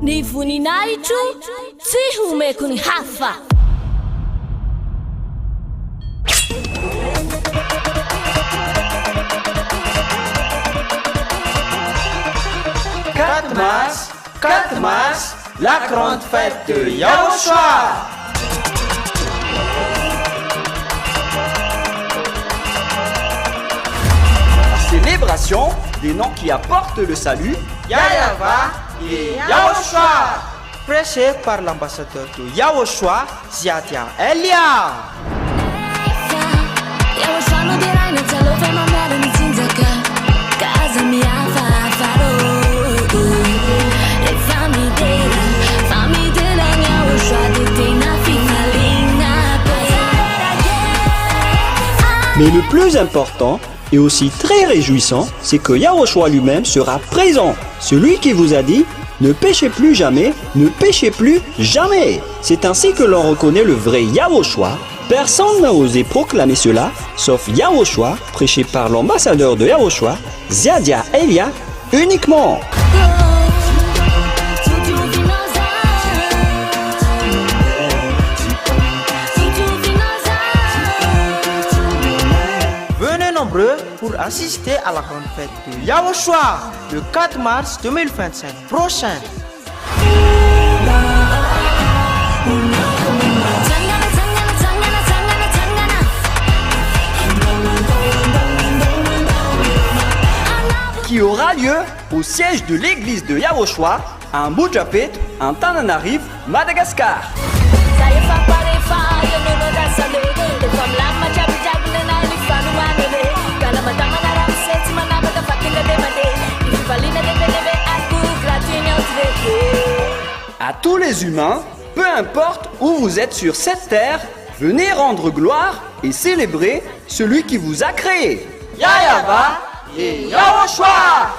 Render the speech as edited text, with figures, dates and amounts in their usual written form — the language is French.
Ni voninahitro tsy homeko ny hafa. Quatre mars, la grande fête de Yahushua. Célébration des noms qui apportent le salut, Yahweh et Yahushua. Prêché par l'ambassadeur de Yahushua, Ziadia Elia. Mais le plus important et aussi très réjouissant, c'est que Yahushua lui-même sera présent. Celui qui vous a dit « Ne péchez plus jamais, ne péchez plus jamais ». C'est ainsi que l'on reconnaît le vrai Yahushua. Personne n'a osé proclamer cela, sauf Yahushua, prêché par l'ambassadeur de Yahushua, Ziadia Elia, uniquement. Pour assister à la grande fête de Yahushua le 4 mars 2025 prochain. Qui aura lieu au siège de l'église de Yahushua à Mbujapet, en Tananarive, Madagascar. À tous les humains, peu importe où vous êtes sur cette terre, venez rendre gloire et célébrer celui qui vous a créé. Yahweh et Yahushua.